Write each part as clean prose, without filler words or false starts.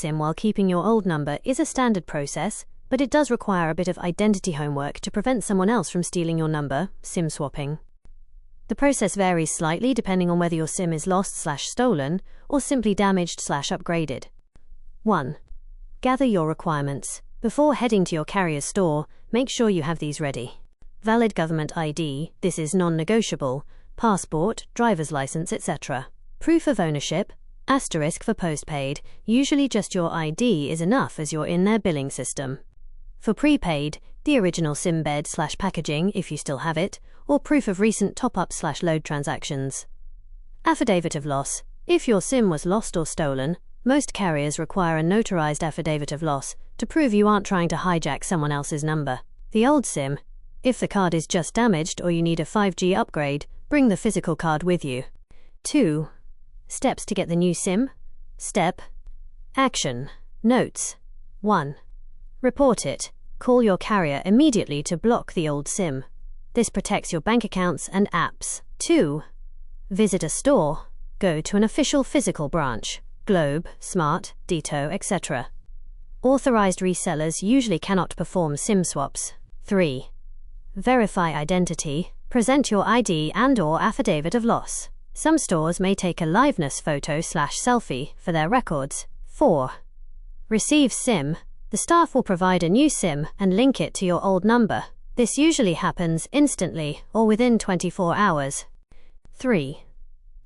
SIM while keeping your old number is a standard process, but it does require a bit of identity homework to prevent someone else from stealing your number, SIM swapping. The process varies slightly depending on whether your SIM is lost/stolen or simply damaged/upgraded. 1. Gather your requirements. Before heading to your carrier's store, make sure you have these ready. Valid government ID, this is non-negotiable, passport, driver's license, etc. Proof of ownership, asterisk for postpaid, usually just your ID is enough as you're in their billing system. For prepaid, the original SIM bed/packaging if you still have it, or proof of recent top-up/load transactions. Affidavit of loss. If your SIM was lost or stolen, most carriers require a notarized affidavit of loss to prove you aren't trying to hijack someone else's number. The old SIM. If the card is just damaged or you need a 5G upgrade, bring the physical card with you. 2. Steps to get the new SIM. Step. Action. Notes. 1. Report it. Call your carrier immediately to block the old SIM. This protects your bank accounts and apps. 2. Visit a store. Go to an official physical branch. Globe, Smart, Ditto, etc. Authorized resellers usually cannot perform SIM swaps. 3. Verify identity. Present your ID and/or affidavit of loss. Some stores may take a liveness photo/selfie for their records. 4. Receive SIM. The staff will provide a new SIM and link it to your old number. This usually happens instantly or within 24 hours. 3.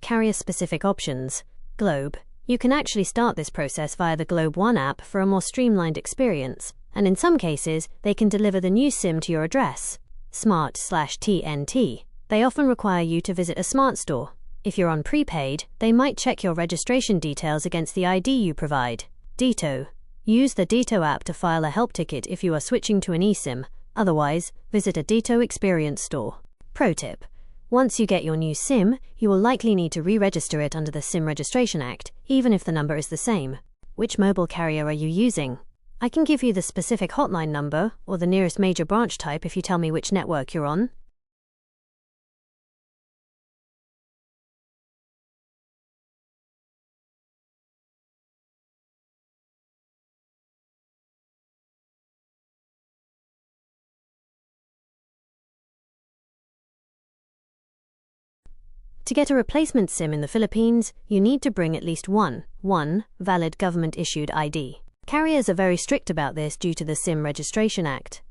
Carrier-specific options. Globe. You can actually start this process via the Globe One app for a more streamlined experience, and in some cases, they can deliver the new SIM to your address. Smart/TNT. They often require you to visit a smart store. If you're on prepaid, they might check your registration details against the ID you provide. Ditto. Use the Ditto app to file a help ticket if you are switching to an eSIM. Otherwise, visit a Ditto Experience store. Pro tip. Once you get your new SIM, you will likely need to re-register it under the SIM Registration Act, even if the number is the same. Which mobile carrier are you using? I can give you the specific hotline number or the nearest major branch type if you tell me which network you're on. To get a replacement SIM in the Philippines, you need to bring at least one valid government-issued ID. Carriers are very strict about this due to the SIM Registration Act.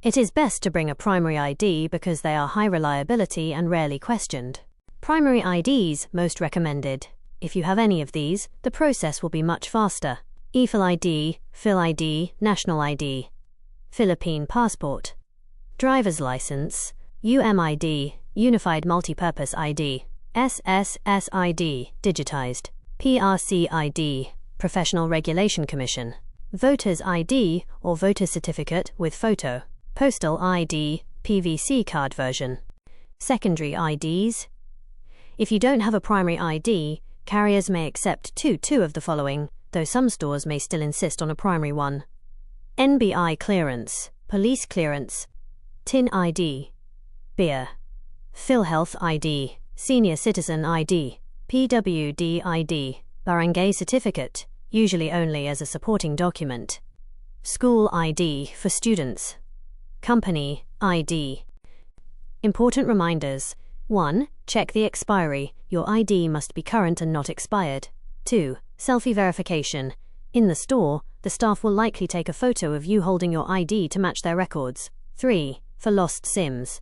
It is best to bring a primary ID because they are high reliability and rarely questioned. Primary IDs most recommended. If you have any of these, the process will be much faster. EFIL ID, PHIL ID, National ID. Philippine Passport. Driver's License. UMID, Unified Multipurpose ID. SSSID, digitized. PRC ID, Professional Regulation Commission. Voter's ID or voter certificate with photo. Postal ID, PVC card version. Secondary IDs. If you don't have a primary ID, carriers may accept two of the following, though some stores may still insist on a primary one. NBI clearance, police clearance, TIN ID, beer. PhilHealth ID, Senior Citizen ID, PWD ID, Barangay Certificate, usually only as a supporting document. School ID for students. Company ID. Important reminders. 1. Check the expiry. Your ID must be current and not expired. 2. Selfie verification. In the store, the staff will likely take a photo of you holding your ID to match their records. 3. For lost SIMs.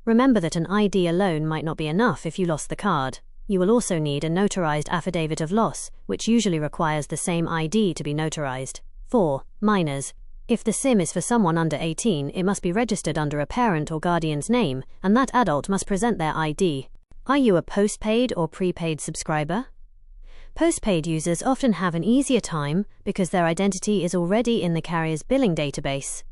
Remember that an ID alone might not be enough if you lost the card. You will also need a notarized affidavit of loss, which usually requires the same ID to be notarized. 4. Minors. If the SIM is for someone under 18, it must be registered under a parent or guardian's name, and that adult must present their ID. Are you a postpaid or prepaid subscriber? Postpaid users often have an easier time because their identity is already in the carrier's billing database.